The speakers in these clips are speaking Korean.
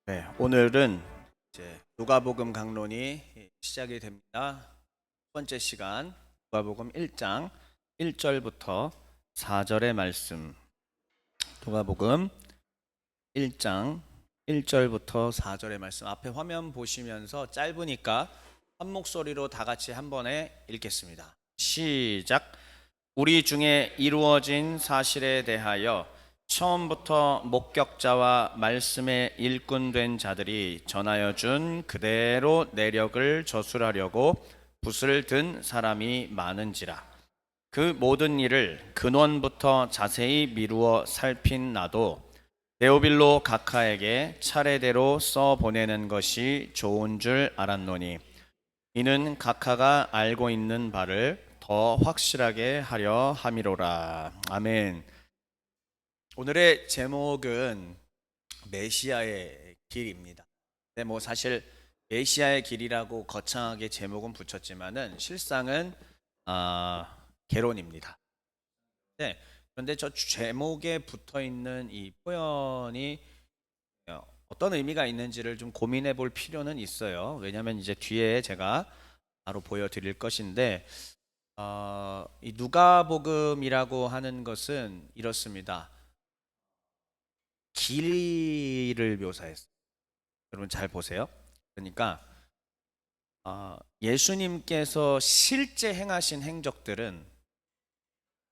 네, 오늘은 이제 누가복음 강론이 시작이 됩니다. 첫 번째 시간 누가복음 1장 1절부터 4절의 말씀. 누가복음 1장 1절부터 4절의 말씀. 앞에 화면 보시면서 짧으니까 한 목소리로 다 같이 한 번에 읽겠습니다. 시작. 우리 중에 이루어진 사실에 대하여 처음부터 목격자와 말씀의 일꾼된 자들이 전하여 준 그대로 내력을 저술하려고 붓을 든 사람이 많은지라. 그 모든 일을 근원부터 자세히 미루어 살핀 나도 데오빌로 각하에게 차례대로 써 보내는 것이 좋은 줄 알았노니 이는 각하가 알고 있는 바를 더 확실하게 하려 함이로라. 아멘. 오늘의 제목은 메시아의 길입니다. 근데 뭐 사실 메시아의 길이라고 거창하게 제목은 붙였지만은 실상은 개론입니다. 네, 그런데 저 제목에 붙어 있는 이 표현이 어떤 의미가 있는지를 좀 고민해 볼 필요는 있어요. 왜냐하면 이제 뒤에 제가 바로 보여드릴 것인데 이 누가복음이라고 하는 것은 이렇습니다. 길이를 묘사했어요. 여러분 잘 보세요. 그러니까 예수님께서 실제 행하신 행적들은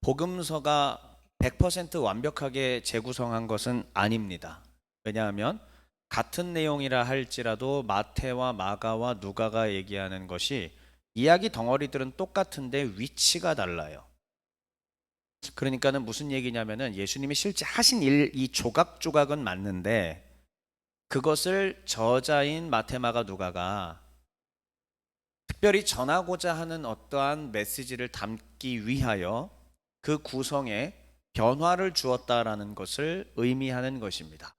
복음서가 100% 완벽하게 재구성한 것은 아닙니다. 왜냐하면 같은 내용이라 할지라도 마태와 마가와 누가가 얘기하는 것이 이야기 덩어리들은 똑같은데 위치가 달라요. 그러니까는 무슨 얘기냐면은 예수님이 실제 하신 일, 이 조각조각은 맞는데 그것을 저자인 마태, 마가, 누가가 특별히 전하고자 하는 어떠한 메시지를 담기 위하여 그 구성에 변화를 주었다라는 것을 의미하는 것입니다.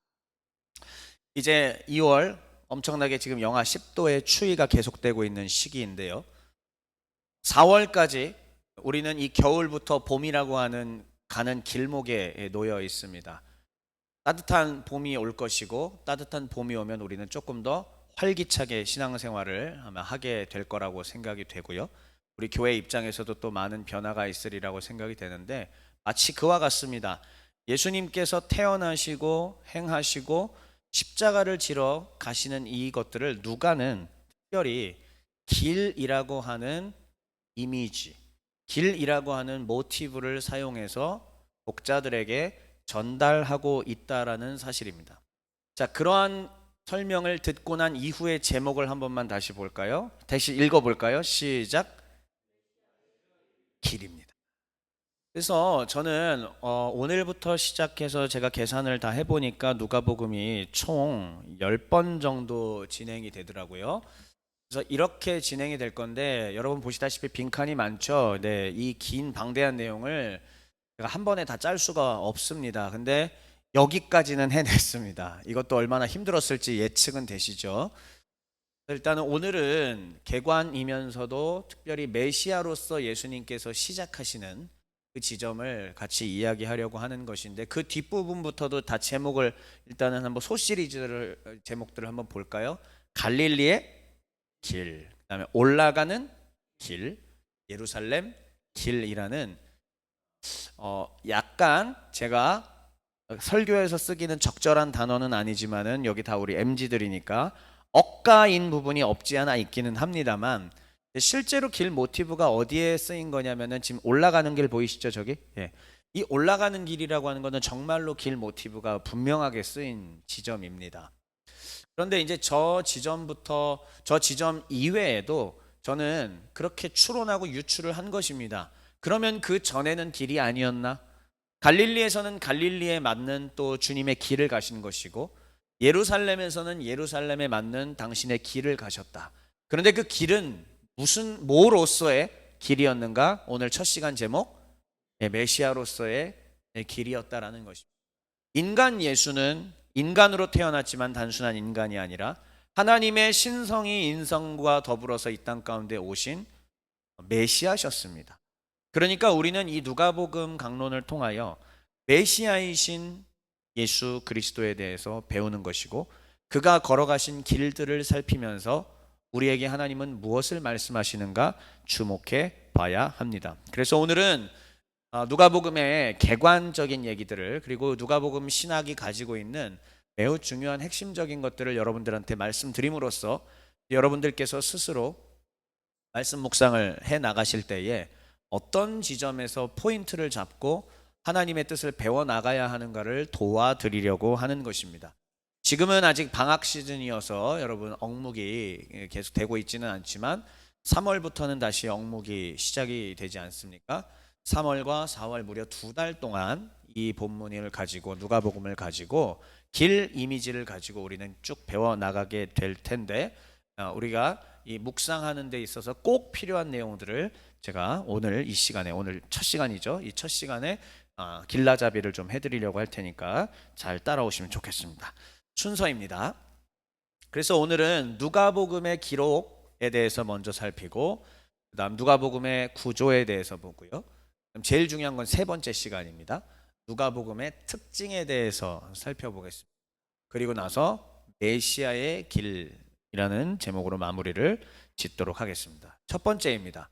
이제 2월 엄청나게 지금 영하 10도의 추위가 계속되고 있는 시기인데요. 4월까지 우리는 이 겨울부터 봄이라고 하는 가는 길목에 놓여 있습니다. 따뜻한 봄이 올 것이고 따뜻한 봄이 오면 우리는 조금 더 활기차게 신앙생활을 아마 하게 될 거라고 생각이 되고요. 우리 교회 입장에서도 또 많은 변화가 있으리라고 생각이 되는데 마치 그와 같습니다. 예수님께서 태어나시고 행하시고 십자가를 지러 가시는 이것들을 누가는 특별히 길이라고 하는 이미지, 길이라고 하는 모티브를 사용해서 독자들에게 전달하고 있다라는 사실입니다. 자, 그러한 설명을 듣고 난 이후의 제목을 한 번만 다시 볼까요? 다시 읽어볼까요? 시작. 길입니다. 그래서 저는 오늘부터 시작해서 제가 계산을 다 해보니까 누가복음이 총 10번 정도 진행이 되더라고요. 그래서 이렇게 진행이 될 건데 여러분 보시다시피 빈칸이 많죠. 네, 이 긴 방대한 내용을 제가 한 번에 다 짤 수가 없습니다. 근데 여기까지는 해냈습니다. 이것도 얼마나 힘들었을지 예측은 되시죠? 일단은 오늘은 개관이면서도 특별히 메시아로서 예수님께서 시작하시는 그 지점을 같이 이야기하려고 하는 것인데 그 뒷부분부터도 다 제목을 일단은 한번 소시리즈를 제목들을 한번 볼까요? 갈릴리의 길, 그다음에 올라가는 길, 예루살렘 길이라는 약간 제가 설교에서 쓰기는 적절한 단어는 아니지만은 여기 다 우리 MZ들이니까 억가인 부분이 없지 않아 있기는 합니다만 실제로 길 모티브가 어디에 쓰인 거냐면은 지금 올라가는 길 보이시죠 저기? 예. 이 올라가는 길이라고 하는 거는 정말로 길 모티브가 분명하게 쓰인 지점입니다. 그런데 이제 저 지점부터 저 지점 이외에도 저는 그렇게 추론하고 유추를 한 것입니다. 그러면 그 전에는 길이 아니었나? 갈릴리에서는 갈릴리에 맞는 또 주님의 길을 가신 것이고 예루살렘에서는 예루살렘에 맞는 당신의 길을 가셨다. 그런데 그 길은 뭐로서의 길이었는가? 오늘 첫 시간 제목 메시아로서의 길이었다라는 것입니다. 인간 예수는 인간으로 태어났지만 단순한 인간이 아니라 하나님의 신성이 인성과 더불어서 이 땅 가운데 오신 메시아셨습니다. 그러니까 우리는 이 누가복음 강론을 통하여 메시아이신 예수 그리스도에 대해서 배우는 것이고 그가 걸어가신 길들을 살피면서 우리에게 하나님은 무엇을 말씀하시는가 주목해 봐야 합니다. 그래서 오늘은 누가복음의 객관적인 얘기들을, 그리고 누가복음 신학이 가지고 있는 매우 중요한 핵심적인 것들을 여러분들한테 말씀드림으로써 여러분들께서 스스로 말씀 묵상을 해 나가실 때에 어떤 지점에서 포인트를 잡고 하나님의 뜻을 배워 나가야 하는가를 도와드리려고 하는 것입니다. 지금은 아직 방학 시즌이어서 여러분 억묵이 계속 되고 있지는 않지만 3월부터는 다시 억묵이 시작이 되지 않습니까? 3월과 4월 무려 2달 동안 이 본문을 가지고, 누가복음을 가지고 길 이미지를 가지고 우리는 쭉 배워 나가게 될 텐데, 우리가 이 묵상하는 데 있어서 꼭 필요한 내용들을 제가 오늘 이 시간에, 오늘 첫 시간이죠, 이 첫 시간에 길라잡이를 좀 해드리려고 할 테니까 잘 따라오시면 좋겠습니다. 순서입니다. 그래서 오늘은 누가복음의 기록에 대해서 먼저 살피고, 그 다음 누가복음의 구조에 대해서 보고요. 그럼 제일 중요한 건 세 번째 시간입니다. 누가복음의 특징에 대해서 살펴보겠습니다. 그리고 나서 메시아의 길이라는 제목으로 마무리를 짓도록 하겠습니다. 첫 번째입니다.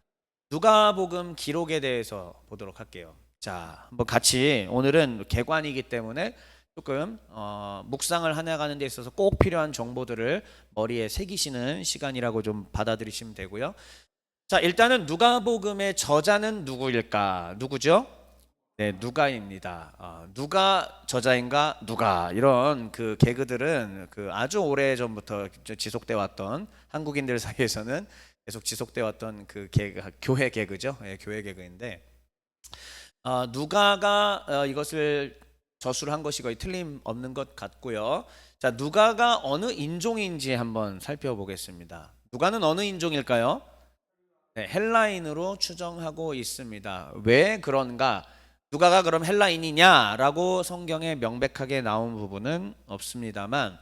누가복음 기록에 대해서 보도록 할게요. 자, 한번 같이, 오늘은 개관이기 때문에 조금 묵상을 해나가는 데 있어서 꼭 필요한 정보들을 머리에 새기시는 시간이라고 좀 받아들이시면 되고요. 자, 일단은 누가복음의 저자는 누구일까? 누구죠? 네, 누가입니다. 누가 저자인가? 누가, 이런 그 개그들은 그 아주 오래 전부터 지속돼 왔던, 한국인들 사이에서는 계속 지속돼 왔던 그 개그, 교회 개그죠. 네, 교회 개그인데, 누가가 이것을 저수를 한 것이 거의 틀림없는 것 같고요. 자, 누가가 어느 인종인지 한번 살펴보겠습니다. 누가는 어느 인종일까요? 네, 헬라인으로 추정하고 있습니다. 왜 그런가? 누가가 그럼 헬라인이냐라고 성경에 명백하게 나온 부분은 없습니다만,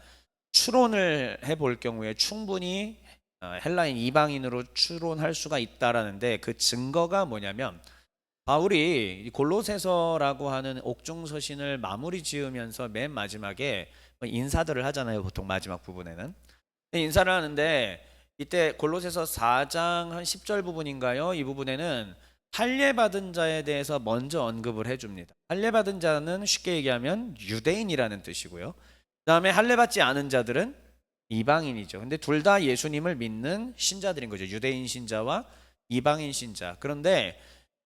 추론을 해볼 경우에 충분히 헬라인, 이방인으로 추론할 수가 있다라는데, 그 증거가 뭐냐면, 바울이 골로새서라고 하는 옥중서신을 마무리 지으면서 맨 마지막에 인사들을 하잖아요. 보통 마지막 부분에는 인사를 하는데, 이때 골로새서 4장 한 10절 부분인가요? 이 부분에는 할례받은 자에 대해서 먼저 언급을 해줍니다. 할례받은 자는 쉽게 얘기하면 유대인이라는 뜻이고요. 그 다음에 할례받지 않은 자들은 이방인이죠. 근데 둘 다 예수님을 믿는 신자들인 거죠. 유대인 신자와 이방인 신자. 그런데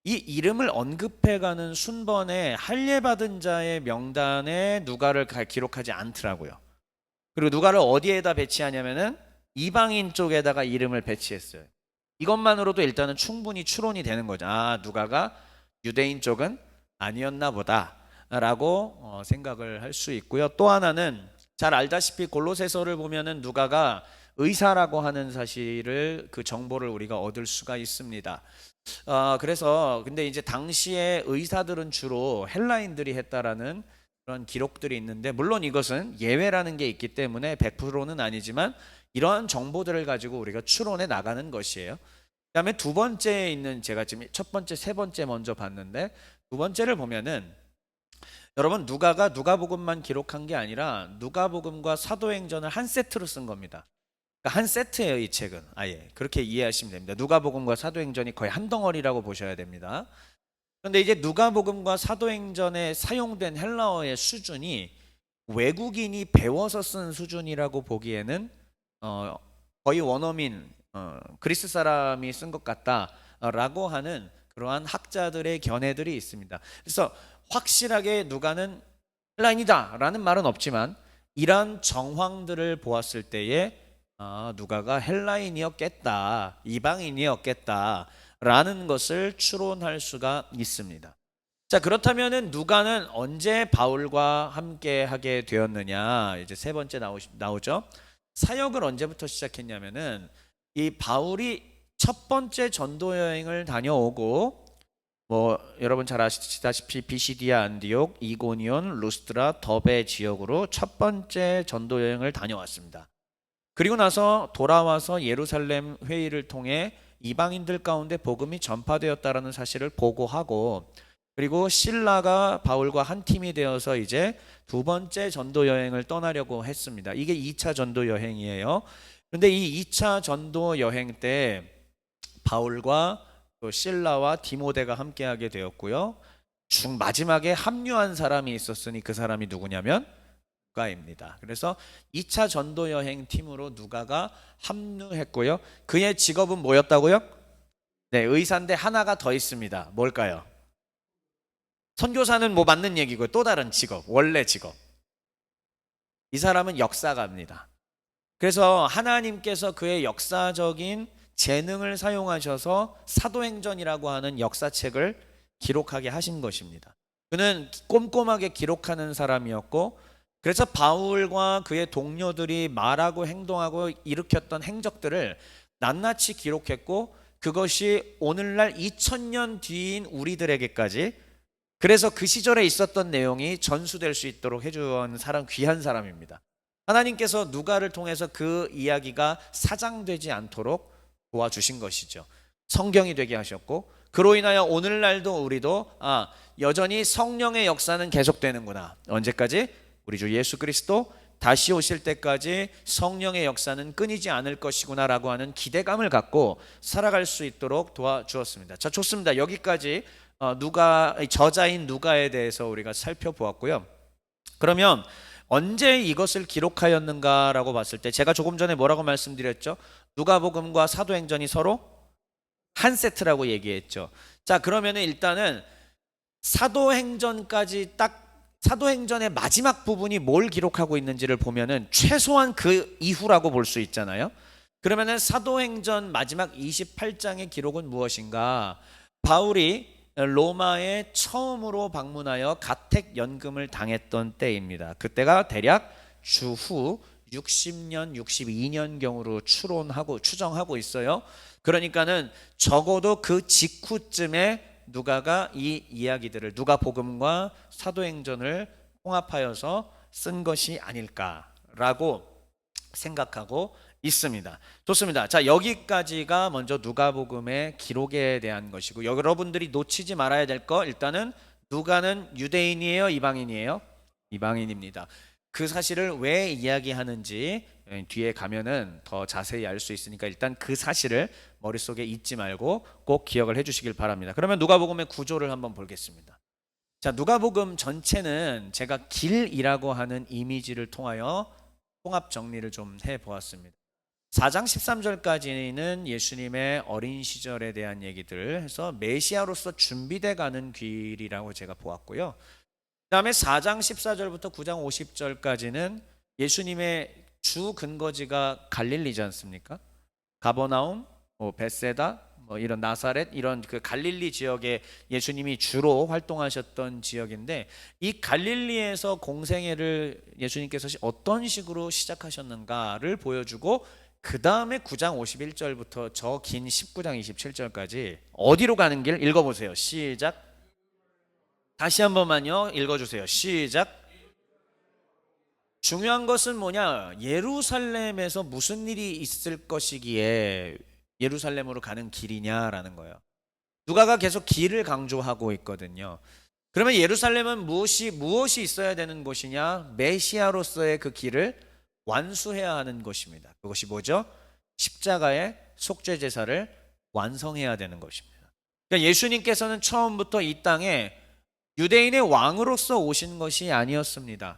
이 이름을 언급해가는 순번에 할례받은 자의 명단에 누가를 기록하지 않더라고요. 그리고 누가를 어디에다 배치하냐면은 이방인 쪽에다가 이름을 배치했어요. 이것만으로도 일단은 충분히 추론이 되는 거죠. 누가가 유대인 쪽은 아니었나 보다라고 생각을 할 수 있고요. 또 하나는 잘 알다시피 골로새서를 보면은 누가가 의사라고 하는 사실을, 그 정보를 우리가 얻을 수가 있습니다. 그래서 근데 이제 당시에 의사들은 주로 헬라인들이 했다라는 그런 기록들이 있는데, 물론 이것은 예외라는 게 있기 때문에 100%는 아니지만 이러한 정보들을 가지고 우리가 추론해 나가는 것이에요. 그다음에 두 번째에 있는, 제가 지금 첫 번째, 세 번째 먼저 봤는데, 두 번째를 보면은 여러분, 누가가 누가복음만 기록한 게 아니라 누가복음과 사도행전을 한 세트로 쓴 겁니다. 그러니까 한 세트예요, 이 책은. 아예 그렇게 이해하시면 됩니다. 누가복음과 사도행전이 거의 한 덩어리라고 보셔야 됩니다. 그런데 이제 누가복음과 사도행전에 사용된 헬라어의 수준이 외국인이 배워서 쓴 수준이라고 보기에는 거의 원어민, 그리스 사람이 쓴 것 같다라고 하는 그러한 학자들의 견해들이 있습니다. 그래서 확실하게 누가는 헬라인이다라는 말은 없지만, 이러한 정황들을 보았을 때에 누가가 헬라인이었겠다, 이방인이었겠다라는 것을 추론할 수가 있습니다. 자, 그렇다면은 누가는 언제 바울과 함께 하게 되었느냐? 이제 세 번째 나오죠. 사역을 언제부터 시작했냐면은, 이 바울이 첫 번째 전도 여행을 다녀오고, 여러분 잘 아시다시피 비시디아, 안디옥, 이고니온, 루스드라, 더베 지역으로 첫 번째 전도 여행을 다녀왔습니다. 그리고 나서 돌아와서 예루살렘 회의를 통해 이방인들 가운데 복음이 전파되었다라는 사실을 보고하고, 그리고 실라가 바울과 한 팀이 되어서 이제 두 번째 전도 여행을 떠나려고 했습니다. 이게 2차 전도 여행이에요. 그런데 이 2차 전도 여행 때 바울과 또 실라와 디모데가 함께하게 되었고요. 마지막에 합류한 사람이 있었으니 그 사람이 누구냐면 누가입니다. 그래서 2차 전도 여행 팀으로 누가가 합류했고요. 그의 직업은 뭐였다고요? 네, 의사인데 하나가 더 있습니다. 뭘까요? 선교사는 뭐 맞는 얘기고요. 또 다른 직업, 원래 직업. 이 사람은 역사가입니다. 그래서 하나님께서 그의 역사적인 재능을 사용하셔서 사도행전이라고 하는 역사책을 기록하게 하신 것입니다. 그는 꼼꼼하게 기록하는 사람이었고, 그래서 바울과 그의 동료들이 말하고 행동하고 일으켰던 행적들을 낱낱이 기록했고, 그것이 오늘날 2000년 뒤인 우리들에게까지, 그래서 그 시절에 있었던 내용이 전수될 수 있도록 해준 사람, 귀한 사람입니다. 하나님께서 누가를 통해서 그 이야기가 사장되지 않도록 도와주신 것이죠. 성경이 되게 하셨고, 그로 인하여 오늘날도 우리도 여전히 성령의 역사는 계속되는구나. 언제까지? 우리 주 예수 그리스도 다시 오실 때까지 성령의 역사는 끊이지 않을 것이구나 라고 하는 기대감을 갖고 살아갈 수 있도록 도와주었습니다. 자, 좋습니다. 여기까지 저자인 누가에 대해서 우리가 살펴보았고요. 그러면 언제 이것을 기록하였는가라고 봤을 때 제가 조금 전에 뭐라고 말씀드렸죠? 누가복음과 사도행전이 서로 한 세트라고 얘기했죠. 자, 그러면은 일단은 사도행전까지 딱 사도행전의 마지막 부분이 뭘 기록하고 있는지를 보면은 최소한 그 이후라고 볼 수 있잖아요. 그러면은 사도행전 마지막 28장의 기록은 무엇인가? 바울이 로마에 처음으로 방문하여 가택 연금을 당했던 때입니다. 그때가 대략 주후 60년, 62년경으로 추정하고 있어요. 그러니까는 적어도 그 직후쯤에 누가가 이 이야기들을 누가복음과 사도행전을 통합하여서 쓴 것이 아닐까라고 생각하고 있습니다. 좋습니다. 자, 여기까지가 먼저 누가복음의 기록에 대한 것이고, 여러분들이 놓치지 말아야 될 거, 일단은 누가는 유대인이에요, 이방인이에요? 이방인입니다. 그 사실을 왜 이야기하는지 뒤에 가면은 더 자세히 알 수 있으니까 일단 그 사실을 머릿속에 잊지 말고 꼭 기억을 해주시길 바랍니다. 그러면 누가복음의 구조를 한번 보겠습니다. 자, 누가복음 전체는 제가 길이라고 하는 이미지를 통하여 통합 정리를 좀 해보았습니다. 4장 13절까지는 예수님의 어린 시절에 대한 얘기들 해서 메시아로서 준비돼 가는 길이라고 제가 보았고요. 그 다음에 4장 14절부터 9장 50절까지는 예수님의 주 근거지가 갈릴리지 않습니까? 가버나움, 벳세다, 이런 나사렛, 이런 그 갈릴리 지역에 예수님이 주로 활동하셨던 지역인데, 이 갈릴리에서 공생애를 예수님께서 어떤 식으로 시작하셨는가를 보여주고, 그 다음에 9장 51절부터 저 긴 19장 27절까지 어디로 가는 길 읽어보세요. 시작. 다시 한 번만요. 읽어주세요. 시작. 중요한 것은 뭐냐? 예루살렘에서 무슨 일이 있을 것이기에 예루살렘으로 가는 길이냐라는 거예요. 누가가 계속 길을 강조하고 있거든요. 그러면 예루살렘은 무엇이 있어야 되는 곳이냐? 메시아로서의 그 길을 완수해야 하는 것입니다. 그것이 뭐죠? 십자가의 속죄 제사를 완성해야 되는 것입니다. 그러니까 예수님께서는 처음부터 이 땅에 유대인의 왕으로서 오신 것이 아니었습니다.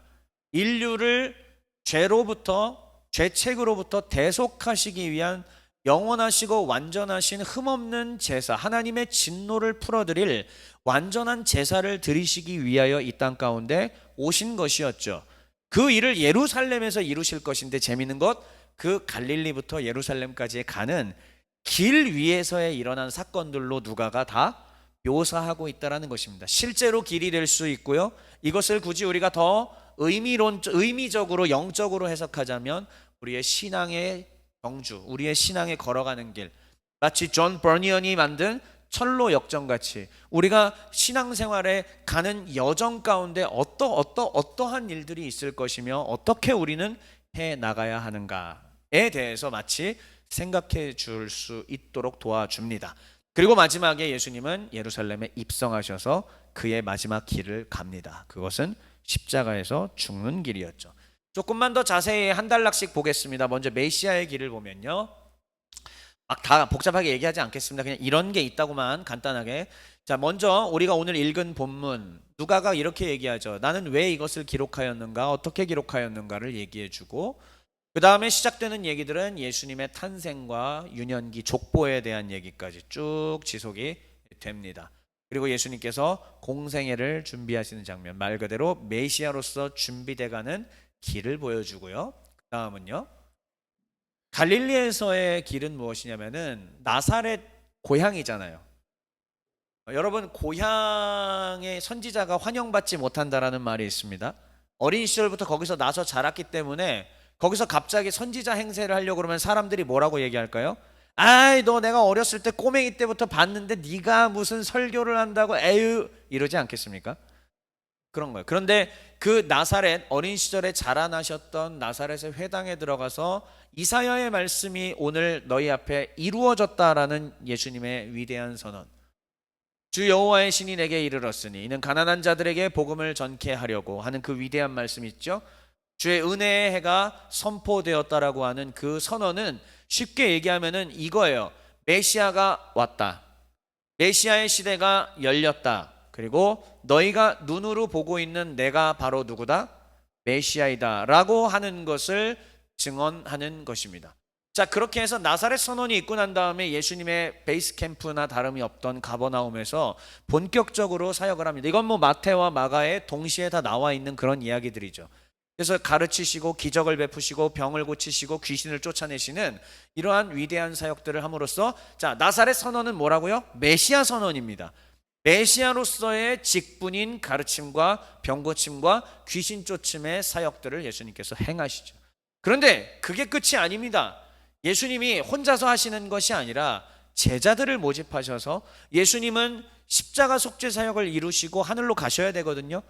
인류를 죄책으로부터 대속하시기 위한 영원하시고 완전하신 흠없는 제사, 하나님의 진노를 풀어드릴 완전한 제사를 드리시기 위하여 이 땅 가운데 오신 것이었죠. 그 일을 예루살렘에서 이루실 것인데, 재미있는 것, 그 갈릴리부터 예루살렘까지 가는 길 위에서의 일어난 사건들로 누가가 다 묘사하고 있다는 것입니다. 실제로 길이 될 수 있고요. 이것을 굳이 우리가 더 의미적으로 영적으로 해석하자면 우리의 신앙의 경주, 우리의 신앙에 걸어가는 길, 마치 존 버니언이 만든 철로 역정같이 우리가 신앙생활에 가는 여정 가운데 어떠한 일들이 있을 것이며 어떻게 우리는 해 나가야 하는가에 대해서 마치 생각해 줄 수 있도록 도와줍니다. 그리고 마지막에 예수님은 예루살렘에 입성하셔서 그의 마지막 길을 갑니다. 그것은 십자가에서 죽는 길이었죠. 조금만 더 자세히 한 단락씩 보겠습니다. 먼저 메시아의 길을 보면요, 막 다 복잡하게 얘기하지 않겠습니다. 그냥 이런 게 있다고만 간단하게. 자, 먼저 우리가 오늘 읽은 본문, 누가가 이렇게 얘기하죠. 나는 왜 이것을 기록하였는가, 어떻게 기록하였는가를 얘기해주고, 그 다음에 시작되는 얘기들은 예수님의 탄생과 유년기 족보에 대한 얘기까지 쭉 지속이 됩니다. 그리고 예수님께서 공생애를 준비하시는 장면, 말 그대로 메시아로서 준비돼가는 길을 보여주고요. 그 다음은요, 갈릴리에서의 길은 무엇이냐면은 나사렛 고향이잖아요. 여러분, 고향의 선지자가 환영받지 못한다라는 말이 있습니다. 어린 시절부터 거기서 나서 자랐기 때문에 거기서 갑자기 선지자 행세를 하려고 그러면 사람들이 뭐라고 얘기할까요? 아이, 너 내가 어렸을 때 꼬맹이 때부터 봤는데 네가 무슨 설교를 한다고 에휴, 이러지 않겠습니까? 그런 거예요. 그런데 그 나사렛, 어린 시절에 자라나셨던 나사렛의 회당에 들어가서 이사야의 말씀이 오늘 너희 앞에 이루어졌다라는 예수님의 위대한 선언. 주 여호와의 신이 내게 이르렀으니 이는 가난한 자들에게 복음을 전케 하려고 하는 그 위대한 말씀 있죠. 주의 은혜의 해가 선포되었다라고 하는 그 선언은 쉽게 얘기하면은 이거예요. 메시아가 왔다. 메시아의 시대가 열렸다. 그리고 너희가 눈으로 보고 있는 내가 바로 누구다? 메시아이다 라고 하는 것을 증언하는 것입니다. 자, 그렇게 해서 나사렛 선언이 있고 난 다음에 예수님의 베이스 캠프나 다름이 없던 가버나움에서 본격적으로 사역을 합니다. 이건 뭐 마태와 마가에 동시에 다 나와 있는 그런 이야기들이죠. 그래서 가르치시고 기적을 베푸시고 병을 고치시고 귀신을 쫓아내시는 이러한 위대한 사역들을 함으로써, 자, 나사렛 선언은 뭐라고요? 메시아 선언입니다. 메시아로서의 직분인 가르침과 병고침과 귀신 쫓음의 사역들을 예수님께서 행하시죠. 그런데 그게 끝이 아닙니다. 예수님이 혼자서 하시는 것이 아니라 제자들을 모집하셔서, 예수님은 십자가 속죄 사역을 이루시고 하늘로 가셔야 되거든요.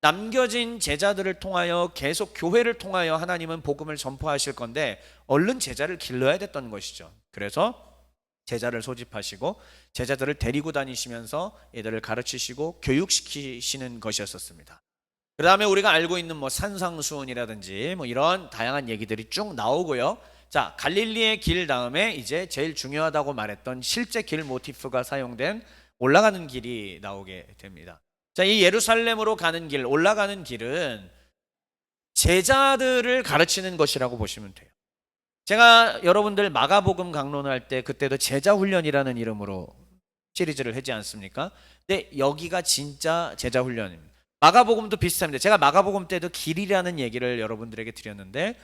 남겨진 제자들을 통하여 계속 교회를 통하여 하나님은 복음을 전파하실 건데 얼른 제자를 길러야 됐던 것이죠. 그래서 제자를 소집하시고 제자들을 데리고 다니시면서 얘들을 가르치시고 교육시키시는 것이었습니다. 그 다음에 우리가 알고 있는 뭐 산상수훈이라든지 뭐 이런 다양한 얘기들이 쭉 나오고요. 자, 갈릴리의 길 다음에 이제 제일 중요하다고 말했던 실제 길 모티프가 사용된 올라가는 길이 나오게 됩니다. 자, 이 예루살렘으로 가는 길, 올라가는 길은 제자들을 가르치는 것이라고 보시면 돼요. 제가 여러분들 마가복음 강론할 때 그때도 제자훈련이라는 이름으로 시리즈를 하지 않습니까? 근데 여기가 진짜 제자훈련입니다. 마가복음도 비슷합니다. 제가 마가복음 때도 길이라는 얘기를 여러분들에게 드렸는데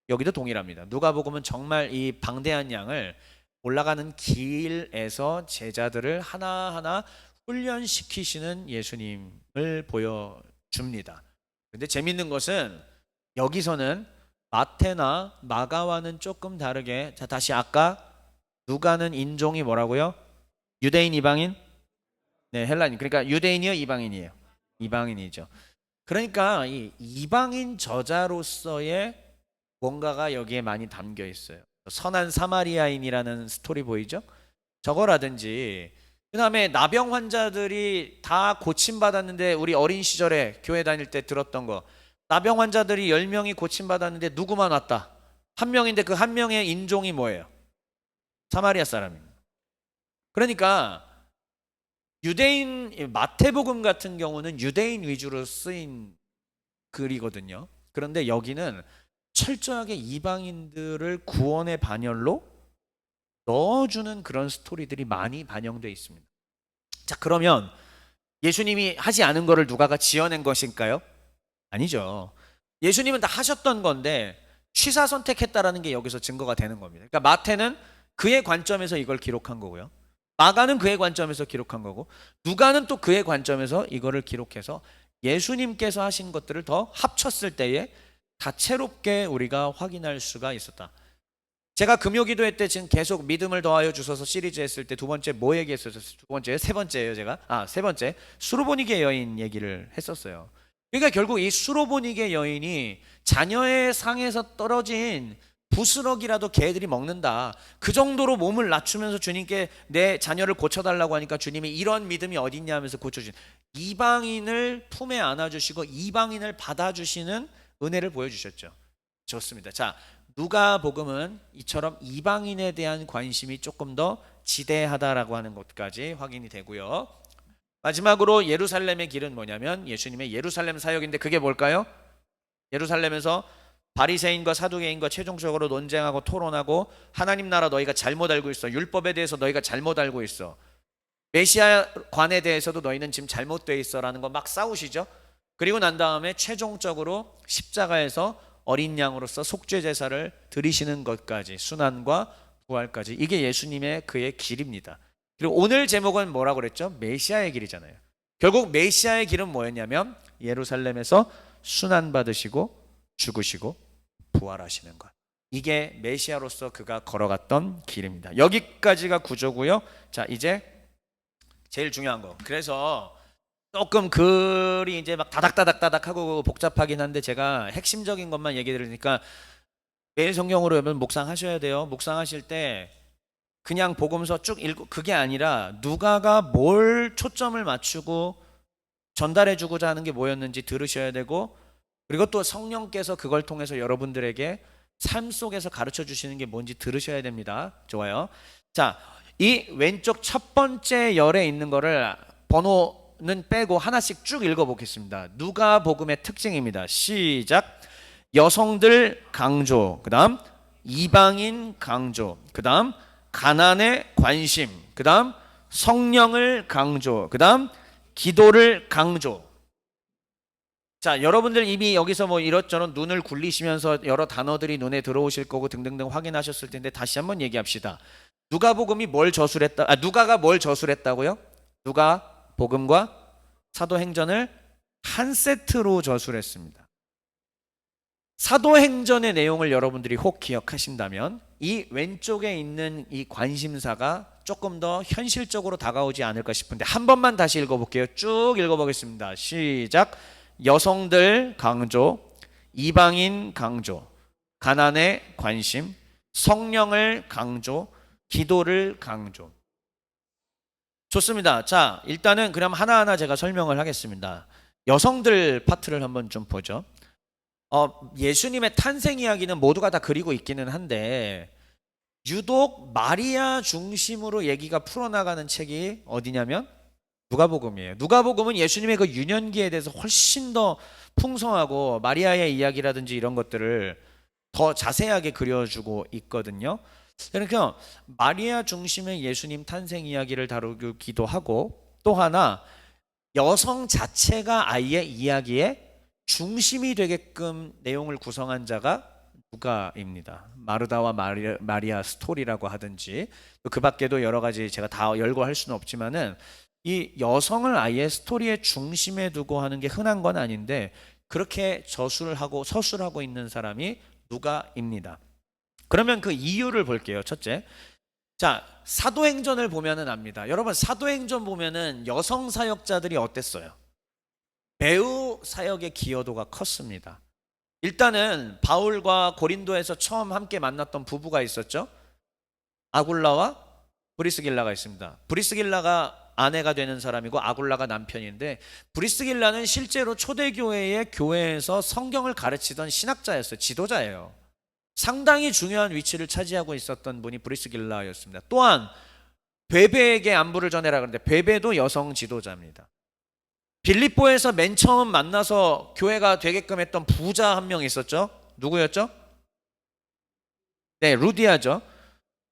여기도 동일합니다. 누가복음은 정말 이 방대한 양을 올라가는 길에서 제자들을 하나하나 훈련시키시는 예수님을 보여줍니다. 근데 재밌는 것은 여기서는 마태나 마가와는 조금 다르게, 자, 다시 아까 누가는 인종이 뭐라고요? 유대인, 이방인? 네, 헬라인. 그러니까 유대인이요, 이방인이에요? 이방인이죠. 그러니까 이 이방인 저자로서의 뭔가가 여기에 많이 담겨 있어요. 선한 사마리아인이라는 스토리 보이죠? 저거라든지, 그 다음에 나병 환자들이 다 고침받았는데, 우리 어린 시절에 교회 다닐 때 들었던 거, 나병 환자들이 10명이 고침받았는데 누구만 왔다? 한 명인데 그 한 명의 인종이 뭐예요? 사마리아 사람입니다. 그러니까 유대인, 마태복음 같은 경우는 유대인 위주로 쓰인 글이거든요. 그런데 여기는 철저하게 이방인들을 구원의 반열로 넣어주는 그런 스토리들이 많이 반영되어 있습니다. 자, 그러면 예수님이 하지 않은 거를 누가가 지어낸 것일까요? 아니죠. 예수님은 다 하셨던 건데 취사 선택했다라는 게 여기서 증거가 되는 겁니다. 그러니까 마태는 그의 관점에서 이걸 기록한 거고요. 마가는 그의 관점에서 기록한 거고, 누가는 또 그의 관점에서 이거를 기록해서 예수님께서 하신 것들을 더 합쳤을 때에 다채롭게 우리가 확인할 수가 있었다. 제가 금요기도회 때 지금 계속 믿음을 더하여 주셔서 시리즈 했을 때 두 번째 뭐 얘기했었어요? 두 번째, 세 번째예요 제가. 세 번째 수로보니게 여인 얘기를 했었어요. 그러니까 결국 이 수로보니게 여인이 자녀의 상에서 떨어진 부스러기라도 개들이 먹는다. 그 정도로 몸을 낮추면서 주님께 내 자녀를 고쳐달라고 하니까 주님이 이런 믿음이 어딨냐 하면서 고쳐주신, 이방인을 품에 안아주시고 이방인을 받아주시는 은혜를 보여주셨죠. 좋습니다. 자, 누가복음은 이처럼 이방인에 대한 관심이 조금 더 지대하다라고 하는 것까지 확인이 되고요. 마지막으로 예루살렘의 길은 뭐냐면 예수님의 예루살렘 사역인데, 그게 뭘까요? 예루살렘에서 바리새인과 사두개인과 최종적으로 논쟁하고 토론하고, 하나님 나라 너희가 잘못 알고 있어, 율법에 대해서 너희가 잘못 알고 있어, 메시아관에 대해서도 너희는 지금 잘못되어 있어 라는 거 막 싸우시죠. 그리고 난 다음에 최종적으로 십자가에서 어린 양으로서 속죄 제사를 드리시는 것까지, 순환과 부활까지, 이게 예수님의 그의 길입니다. 그리고 오늘 제목은 뭐라고 그랬죠? 메시아의 길이잖아요. 결국 메시아의 길은 뭐였냐면 예루살렘에서 순환 받으시고 죽으시고 부활하시는 것, 이게 메시아로서 그가 걸어갔던 길입니다. 여기까지가 구조고요. 자, 이제 제일 중요한 거. 그래서 조금 글이 이제 막 다닥다닥다닥하고 복잡하긴 한데, 제가 핵심적인 것만 얘기 드리니까 매일 성경으로 여러분 묵상하셔야 돼요. 묵상하실 때 그냥 복음서 쭉 읽고, 그게 아니라 누가가 뭘 초점을 맞추고 전달해 주고자 하는 게 뭐였는지 들으셔야 되고, 그리고 또 성령께서 그걸 통해서 여러분들에게 삶 속에서 가르쳐 주시는 게 뭔지 들으셔야 됩니다. 좋아요. 자, 이 왼쪽 첫 번째 열에 있는 거를 번호는 빼고 하나씩 쭉 읽어보겠습니다. 누가복음의 특징입니다. 시작. 여성들 강조, 그 다음 이방인 강조, 그 다음 가난의 관심, 그 다음 성령을 강조, 그 다음 기도를 강조. 자, 여러분들 이미 여기서 뭐 이것저것 눈을 굴리시면서 여러 단어들이 눈에 들어오실 거고 등등등 확인하셨을 텐데, 다시 한번 얘기합시다. 누가복음이 뭘 저술했다? 누가가 뭘 저술했다고요? 누가복음과 사도행전을 한 세트로 저술했습니다. 사도행전의 내용을 여러분들이 혹 기억하신다면 이 왼쪽에 있는 이 관심사가 조금 더 현실적으로 다가오지 않을까 싶은데, 한 번만 다시 읽어볼게요. 쭉 읽어보겠습니다. 시작. 여성들 강조, 이방인 강조, 가난의 관심, 성령을 강조, 기도를 강조. 좋습니다. 자, 일단은 그럼 하나하나 제가 설명을 하겠습니다. 여성들 파트를 한번 좀 보죠. 예수님의 탄생 이야기는 모두가 다 그리고 있기는 한데, 유독 마리아 중심으로 얘기가 풀어나가는 책이 어디냐면 누가복음이에요. 누가복음은 예수님의 그 유년기에 대해서 훨씬 더 풍성하고 마리아의 이야기라든지 이런 것들을 더 자세하게 그려주고 있거든요. 그러니까 마리아 중심의 예수님 탄생 이야기를 다루기도 하고, 또 하나 여성 자체가 아예 이야기의 중심이 되게끔 내용을 구성한 자가 누가입니다. 마르다와 마리아 스토리라고 하든지, 그 밖에도 여러 가지 제가 다 열거 할 수는 없지만은, 이 여성을 아예 스토리의 중심에 두고 하는 게 흔한 건 아닌데, 그렇게 저술을 하고 서술하고 있는 사람이 누가입니다. 그러면 그 이유를 볼게요. 첫째, 자, 사도행전을 보면은 압니다. 여러분, 사도행전 보면은 여성 사역자들이 어땠어요? 매우 사역의 기여도가 컸습니다. 일단은 바울과 고린도에서 처음 함께 만났던 부부가 있었죠. 아굴라와 브리스길라가 있습니다. 브리스길라가 아내가 되는 사람이고 아굴라가 남편인데, 브리스길라는 실제로 초대교회의 교회에서 성경을 가르치던 신학자였어요. 지도자예요. 상당히 중요한 위치를 차지하고 있었던 분이 브리스길라였습니다. 또한 베베에게 안부를 전해라 그러는데, 베베도 여성 지도자입니다. 빌립보에서 맨 처음 만나서 교회가 되게끔 했던 부자 한 명 있었죠. 누구였죠? 네, 루디아죠.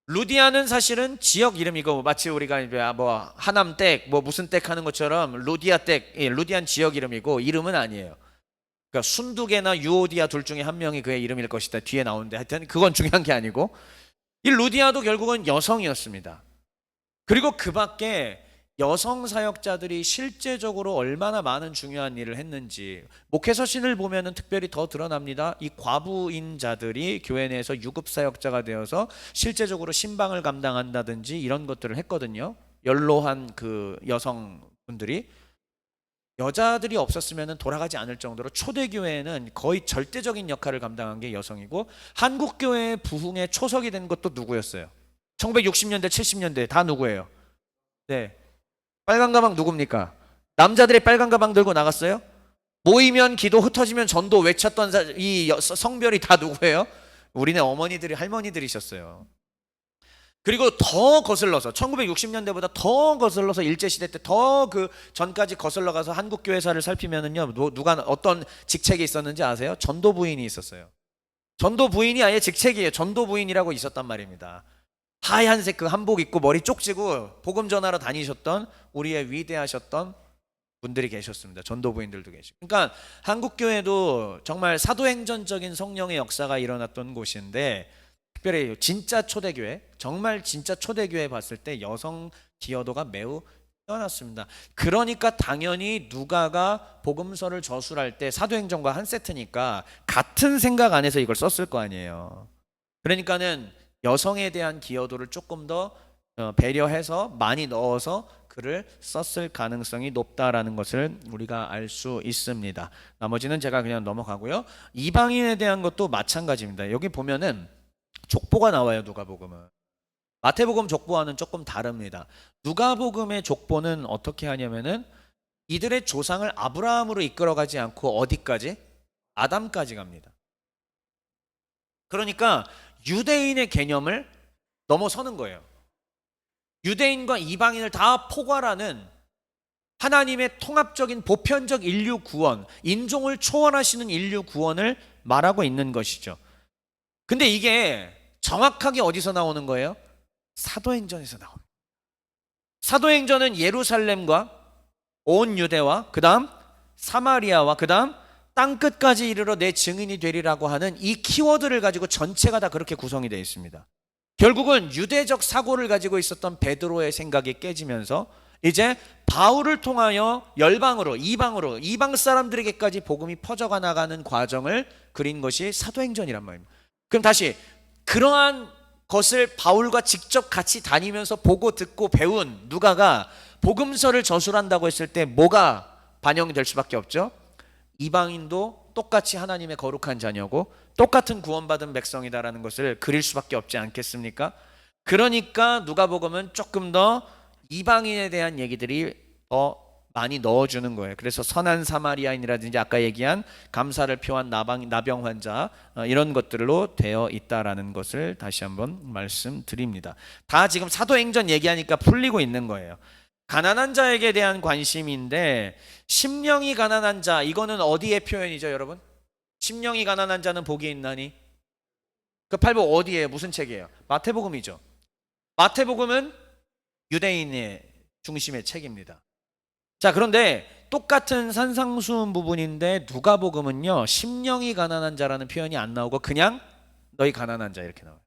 루디아는 사실은 지역 이름이고, 마치 우리가 뭐 하남댁 뭐 무슨 댁 하는 것처럼 루디아 댁, 루디안 지역 이름이고 이름은 아니에요. 그러니까 순두개나 유오디아 둘 중에 한 명이 그의 이름일 것이다 뒤에 나오는데, 하여튼 그건 중요한 게 아니고, 이 루디아도 결국은 여성이었습니다. 그리고 그 밖에 여성 사역자들이 실제적으로 얼마나 많은 중요한 일을 했는지 목회서신을 보면은 특별히 더 드러납니다. 이 과부인 자들이 교회 내에서 유급 사역자가 되어서 실제적으로 신방을 감당한다든지 이런 것들을 했거든요. 연로한 그 여성분들이. 여자들이 없었으면 돌아가지 않을 정도로 초대교회는 거의 절대적인 역할을 감당한 게 여성이고, 한국교회의 부흥의 초석이 된 것도 누구였어요? 1960년대 70년대 다 누구예요? 네, 빨간 가방 누굽니까? 남자들이 빨간 가방 들고 나갔어요? 모이면 기도, 흩어지면 전도 외쳤던 이 성별이 다 누구예요? 우리네 어머니들이, 할머니들이셨어요. 그리고 더 거슬러서 1960년대보다 더 거슬러서 일제시대 때 더 그 전까지 거슬러 가서 한국교회사를 살피면은요, 누가 어떤 직책이 있었는지 아세요? 전도 부인이 있었어요. 전도 부인이 아예 직책이에요. 전도 부인이라고 있었단 말입니다. 하얀색 그 한복 입고 머리 쪽지고 복음 전하러 다니셨던 우리의 위대하셨던 분들이 계셨습니다. 전도 부인들도 계시고. 그러니까 한국교회도 정말 사도행전적인 성령의 역사가 일어났던 곳인데, 특별히 진짜 초대교회, 정말 진짜 초대교회 봤을 때 여성 기여도가 매우 뛰어났습니다. 그러니까 당연히 누가가 복음서를 저술할 때 사도행전과 한 세트니까 같은 생각 안에서 이걸 썼을 거 아니에요. 그러니까는 여성에 대한 기여도를 조금 더 배려해서 많이 넣어서 글을 썼을 가능성이 높다라는 것을 우리가 알 수 있습니다. 나머지는 제가 그냥 넘어가고요. 이방인에 대한 것도 마찬가지입니다. 여기 보면은 족보가 나와요. 누가복음은. 마태복음 족보와는 조금 다릅니다. 누가복음의 족보는 어떻게 하냐면은 이들의 조상을 아브라함으로 이끌어가지 않고 어디까지? 아담까지 갑니다. 그러니까 유대인의 개념을 넘어서는 거예요. 유대인과 이방인을 다 포괄하는 하나님의 통합적인 보편적 인류 구원, 인종을 초월하시는 인류 구원을 말하고 있는 것이죠. 근데 이게 정확하게 어디서 나오는 거예요? 사도행전에서 나옵니다. 사도행전은 예루살렘과 온 유대와 그 다음 사마리아와 그 다음 땅끝까지 이르러 내 증인이 되리라고 하는 이 키워드를 가지고 전체가 다 그렇게 구성이 되어 있습니다. 결국은 유대적 사고를 가지고 있었던 베드로의 생각이 깨지면서 이제 바울을 통하여 열방으로, 이방으로, 이방 사람들에게까지 복음이 퍼져가 나가는 과정을 그린 것이 사도행전이란 말입니다. 그럼 다시, 그러한 것을 바울과 직접 같이 다니면서 보고 듣고 배운 누가가 복음서를 저술한다고 했을 때 뭐가 반영이 될 수밖에 없죠? 이방인도 똑같이 하나님의 거룩한 자녀고 똑같은 구원받은 백성이다라는 것을 그릴 수밖에 없지 않겠습니까? 그러니까 누가복음은 조금 더 이방인에 대한 얘기들이 더 많이 넣어주는 거예요. 그래서 선한 사마리아인이라든지 아까 얘기한 감사를 표한 나병 환자, 이런 것들로 되어 있다라는 것을 다시 한번 말씀드립니다. 다 지금 사도행전 얘기하니까 풀리고 있는 거예요. 가난한 자에게 대한 관심인데, 심령이 가난한 자, 이거는 어디의 표현이죠, 여러분? 심령이 가난한 자는 복이 있나니? 그 팔복 어디에요? 무슨 책이에요? 마태복음이죠. 마태복음은 유대인의 중심의 책입니다. 자, 그런데 똑같은 산상수훈 부분인데 누가복음은요, 심령이 가난한 자라는 표현이 안 나오고 그냥 너희 가난한 자 이렇게 나와요.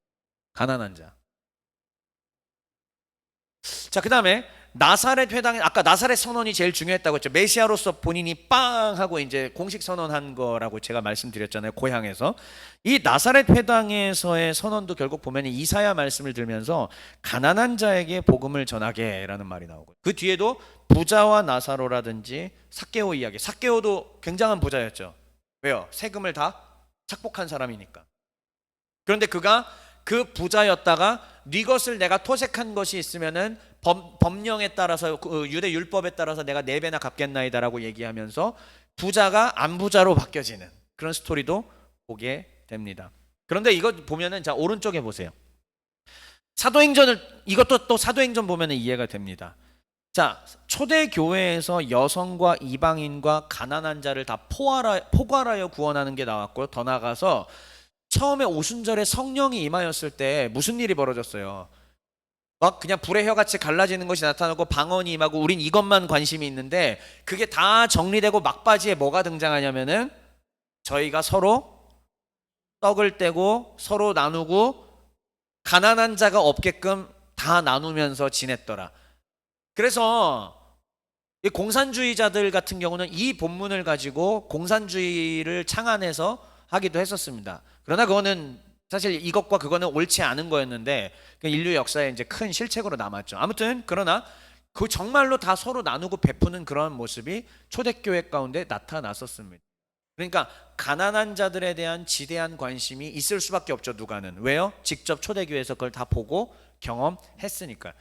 가난한 자. 자, 그 다음에 나사렛 회당에, 아까 나사렛 선언이 제일 중요했다고 했죠. 메시아로서 본인이 빵 하고 이제 공식 선언한 거라고 제가 말씀드렸잖아요. 고향에서. 이 나사렛 회당에서의 선언도 결국 보면 이사야 말씀을 들면서 가난한 자에게 복음을 전하게라는 말이 나오고, 그 뒤에도 부자와 나사로라든지 삭개오 이야기. 삭개오도 굉장한 부자였죠. 왜요? 세금을 다 착복한 사람이니까. 그런데 그가 그 부자였다가 네 것을 내가 토색한 것이 있으면은 법령에 따라서, 유대 율법에 따라서 내가 4배나 갚겠나이다라고 얘기하면서 부자가 안 부자로 바뀌어지는 그런 스토리도 보게 됩니다. 그런데 이거 보면은, 자, 오른쪽에 보세요. 사도행전을, 이것도 또 사도행전 보면은 이해가 됩니다. 자, 초대교회에서 여성과 이방인과 가난한 자를 다 포괄하여 구원하는 게 나왔고, 더 나아가서 처음에 오순절에 성령이 임하였을 때 무슨 일이 벌어졌어요? 막 그냥 불의 혀같이 갈라지는 것이 나타나고 방언이 임하고, 우린 이것만 관심이 있는데 그게 다 정리되고 막바지에 뭐가 등장하냐면은 저희가 서로 떡을 떼고 서로 나누고 가난한 자가 없게끔 다 나누면서 지냈더라. 그래서 이 공산주의자들 같은 경우는 이 본문을 가지고 공산주의를 창안해서 하기도 했었습니다. 그러나 그거는 사실 이것과 그거는 옳지 않은 거였는데 인류 역사에 이제 큰 실책으로 남았죠. 아무튼 그러나 그 정말로 다 서로 나누고 베푸는 그런 모습이 초대교회 가운데 나타났었습니다. 그러니까 가난한 자들에 대한 지대한 관심이 있을 수밖에 없죠. 누가는. 왜요? 직접 초대교회에서 그걸 다 보고 경험했으니까.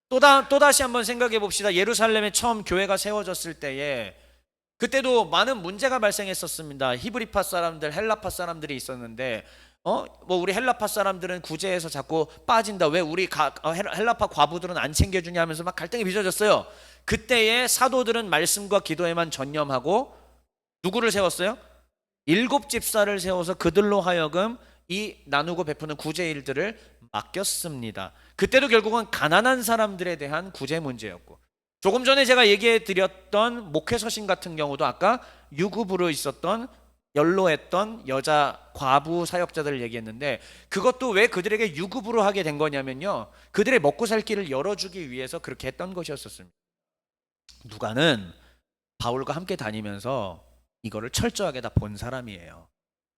또다시 한번 생각해 봅시다. 예루살렘에 처음 교회가 세워졌을 때에 그때도 많은 문제가 발생했었습니다. 히브리파 사람들, 헬라파 사람들이 있었는데 우리 헬라파 사람들은 구제해서 자꾸 빠진다. 왜 우리 헬라파 과부들은 안 챙겨주냐 하면서 막 갈등이 빚어졌어요. 그때에 사도들은 말씀과 기도에만 전념하고 누구를 세웠어요? 7집사를 세워서 그들로 하여금 이 나누고 베푸는 구제 일들을 맡겼습니다. 그때도 결국은 가난한 사람들에 대한 구제 문제였고, 조금 전에 제가 얘기해 드렸던 목회서신 같은 경우도 아까 유급으로 있었던 연로했던 여자 과부 사역자들을 얘기했는데, 그것도 왜 그들에게 유급으로 하게 된 거냐면요, 그들의 먹고 살 길을 열어주기 위해서 그렇게 했던 것이었습니다. 누가는 바울과 함께 다니면서 이거를 철저하게 다 본 사람이에요.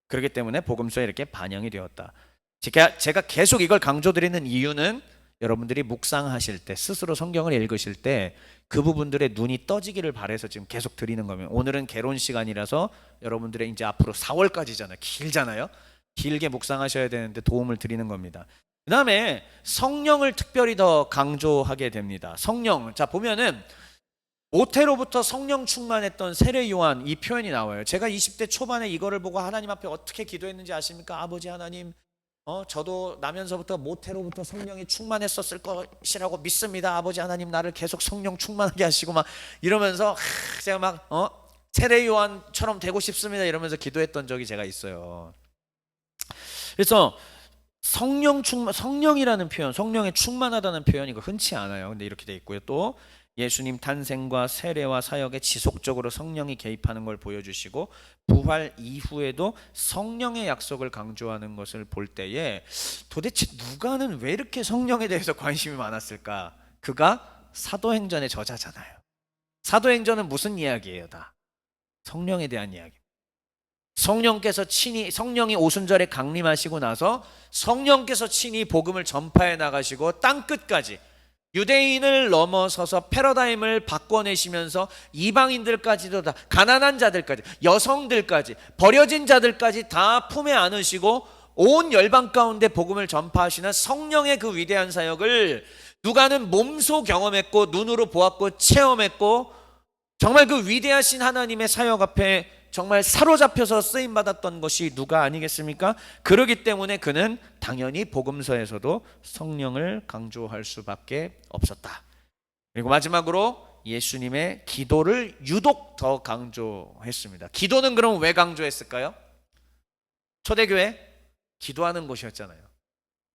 그렇기 때문에 복음서에 이렇게 반영이 되었다. 제가 계속 이걸 강조드리는 이유는 여러분들이 묵상하실 때, 스스로 성경을 읽으실 때 그 부분들의 눈이 떠지기를 바라서 지금 계속 드리는 거면, 오늘은 개론 시간이라서 여러분들의 이제 앞으로 4월까지잖아요. 길잖아요. 길게 묵상하셔야 되는데 도움을 드리는 겁니다. 그 다음에 성령을 특별히 더 강조하게 됩니다. 성령, 자 보면은 모태로부터 성령 충만했던 세례 요한, 이 표현이 나와요. 제가 20대 초반에 이거를 보고 하나님 앞에 어떻게 기도했는지 아십니까? 아버지 하나님, 저도 나면서부터 모태로부터 성령이 충만했었을 것이라고 믿습니다. 아버지 하나님, 나를 계속 성령 충만하게 하시고 막 이러면서 제가 막 세례 요한처럼 되고 싶습니다 이러면서 기도했던 적이 제가 있어요. 그래서 성령이라는 표현, 성령에 충만하다는 표현이 흔치 않아요. 근데 이렇게 돼 있고요. 또 예수님 탄생과 세례와 사역에 지속적으로 성령이 개입하는 걸 보여주시고, 부활 이후에도 성령의 약속을 강조하는 것을 볼 때에 도대체 누가는 왜 이렇게 성령에 대해서 관심이 많았을까? 그가 사도행전의 저자잖아요. 사도행전은 무슨 이야기예요? 다 성령에 대한 이야기. 성령께서 친히, 성령이 오순절에 강림하시고 나서 성령께서 친히 복음을 전파해 나가시고 땅끝까지 유대인을 넘어서서 패러다임을 바꿔내시면서 이방인들까지도 다, 가난한 자들까지, 여성들까지, 버려진 자들까지 다 품에 안으시고 온 열방 가운데 복음을 전파하시는 성령의 그 위대한 사역을 누가는 몸소 경험했고 눈으로 보았고 체험했고, 정말 그 위대하신 하나님의 사역 앞에 정말 사로잡혀서 쓰임받았던 것이 누가 아니겠습니까? 그렇기 때문에 그는 당연히 복음서에서도 성령을 강조할 수밖에 없었다. 그리고 마지막으로 예수님의 기도를 유독 더 강조했습니다. 기도는 그럼 왜 강조했을까요? 초대교회 기도하는 곳이었잖아요.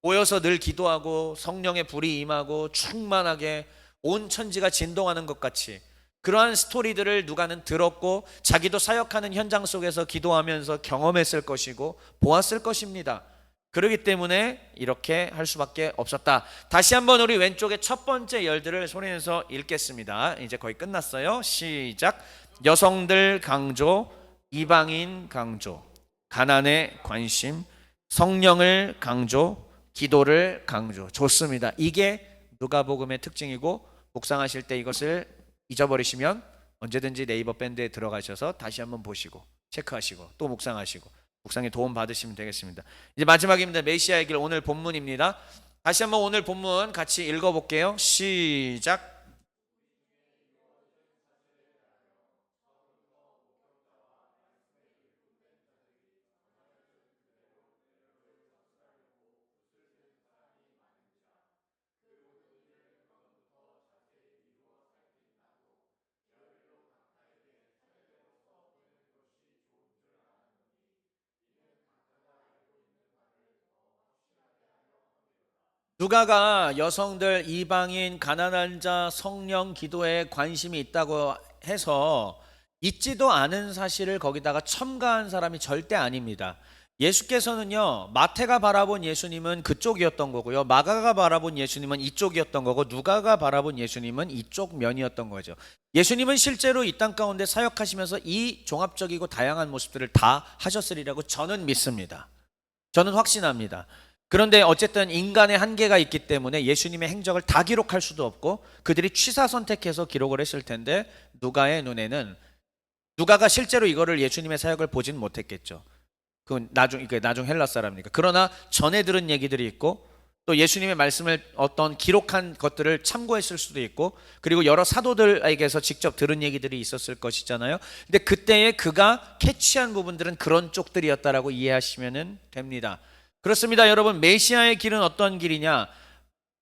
모여서 늘 기도하고 성령의 불이 임하고 충만하게 온 천지가 진동하는 것 같이 그러한 스토리들을 누가는 들었고 자기도 사역하는 현장 속에서 기도하면서 경험했을 것이고 보았을 것입니다. 그렇기 때문에 이렇게 할 수밖에 없었다. 다시 한번 우리 왼쪽에 첫 번째 열들을 소리내서 읽겠습니다. 이제 거의 끝났어요. 시작. 여성들 강조, 이방인 강조, 가난의 관심, 성령을 강조, 기도를 강조. 좋습니다. 이게 누가복음의 특징이고, 묵상하실 때 이것을 잊어버리시면 언제든지 네이버 밴드에 들어가셔서 다시 한번 보시고 체크하시고 또 묵상하시고 묵상에 도움 받으시면 되겠습니다. 이제 마지막입니다. 메시아의 길, 오늘 본문입니다. 다시 한번 오늘 본문 같이 읽어볼게요. 시작. 누가가 여성들, 이방인, 가난한 자, 성령 기도에 관심이 있다고 해서 있지도 않은 사실을 거기다가 첨가한 사람이 절대 아닙니다. 예수께서는요, 마태가 바라본 예수님은 그쪽이었던 거고요, 마가가 바라본 예수님은 이쪽이었던 거고, 누가가 바라본 예수님은 이쪽 면이었던 거죠. 예수님은 실제로 이 땅 가운데 사역하시면서 이 종합적이고 다양한 모습들을 다 하셨으리라고 저는 믿습니다. 저는 확신합니다. 그런데 어쨌든 인간의 한계가 있기 때문에 예수님의 행적을 다 기록할 수도 없고 그들이 취사 선택해서 기록을 했을 텐데 누가의 눈에는 누가가 실제로 이거를 예수님의 사역을 보진 못했겠죠. 그건 나중 헬라 사람이니까. 그러나 전해 들은 얘기들이 있고 또 예수님의 말씀을 어떤 기록한 것들을 참고했을 수도 있고 그리고 여러 사도들에게서 직접 들은 얘기들이 있었을 것이잖아요. 근데 그때에 그가 캐치한 부분들은 그런 쪽들이었다라고 이해하시면 됩니다. 그렇습니다. 여러분, 메시아의 길은 어떤 길이냐?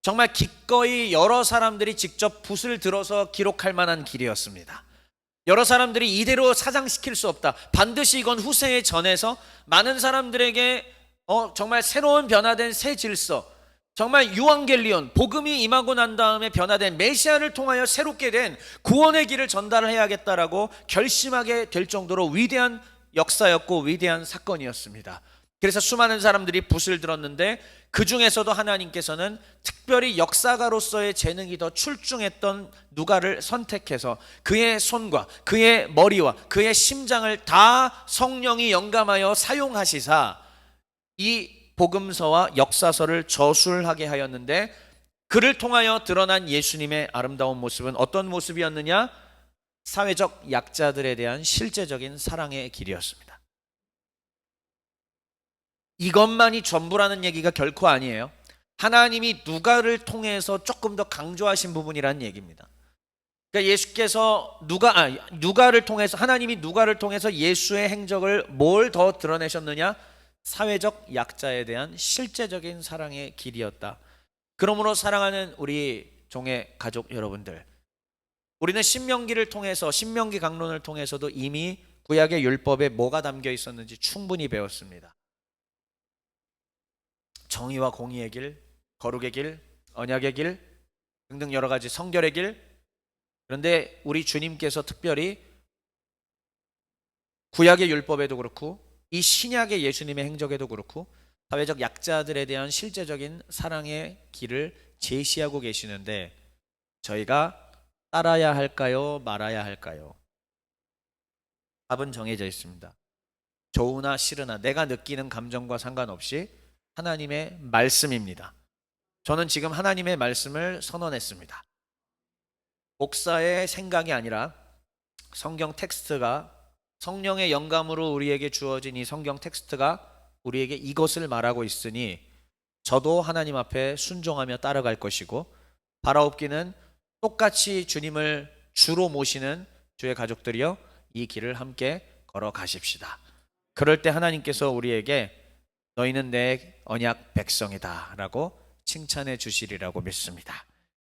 정말 기꺼이 여러 사람들이 직접 붓을 들어서 기록할 만한 길이었습니다. 여러 사람들이 이대로 사장시킬 수 없다. 반드시 이건 후세에 전해서 많은 사람들에게 정말 새로운 변화된 새 질서, 정말 유앙겔리온, 복음이 임하고 난 다음에 변화된 메시아를 통하여 새롭게 된 구원의 길을 전달을 해야겠다라고 결심하게 될 정도로 위대한 역사였고 위대한 사건이었습니다. 그래서 수많은 사람들이 붓을 들었는데 그 중에서도 하나님께서는 특별히 역사가로서의 재능이 더 출중했던 누가를 선택해서 그의 손과 그의 머리와 그의 심장을 다 성령이 영감하여 사용하시사 이 복음서와 역사서를 저술하게 하였는데 그를 통하여 드러난 예수님의 아름다운 모습은 어떤 모습이었느냐? 사회적 약자들에 대한 실제적인 사랑의 길이었습니다. 이것만이 전부라는 얘기가 결코 아니에요. 하나님이 누가를 통해서 조금 더 강조하신 부분이라는 얘기입니다. 그러니까 예수께서 누가를 통해서 하나님이 누가를 통해서 예수의 행적을 뭘 더 드러내셨느냐? 사회적 약자에 대한 실제적인 사랑의 길이었다. 그러므로 사랑하는 우리 종의 가족 여러분들, 우리는 신명기를 통해서 신명기 강론을 통해서도 이미 구약의 율법에 뭐가 담겨 있었는지 충분히 배웠습니다. 정의와 공의의 길, 거룩의 길, 언약의 길 등등 여러 가지 성결의 길. 그런데 우리 주님께서 특별히 구약의 율법에도 그렇고 이 신약의 예수님의 행적에도 그렇고 사회적 약자들에 대한 실제적인 사랑의 길을 제시하고 계시는데 저희가 따라야 할까요? 말아야 할까요? 답은 정해져 있습니다. 좋으나 싫으나 내가 느끼는 감정과 상관없이 하나님의 말씀입니다. 저는 지금 하나님의 말씀을 선언했습니다. 목사의 생각이 아니라 성경 텍스트가 성령의 영감으로 우리에게 주어진 이 성경 텍스트가 우리에게 이것을 말하고 있으니 저도 하나님 앞에 순종하며 따라갈 것이고 바라옵기는 똑같이 주님을 주로 모시는 주의 가족들이여 이 길을 함께 걸어가십시다. 그럴 때 하나님께서 우리에게 너희는 내 언약 백성이다 라고 칭찬해 주시리라고 믿습니다.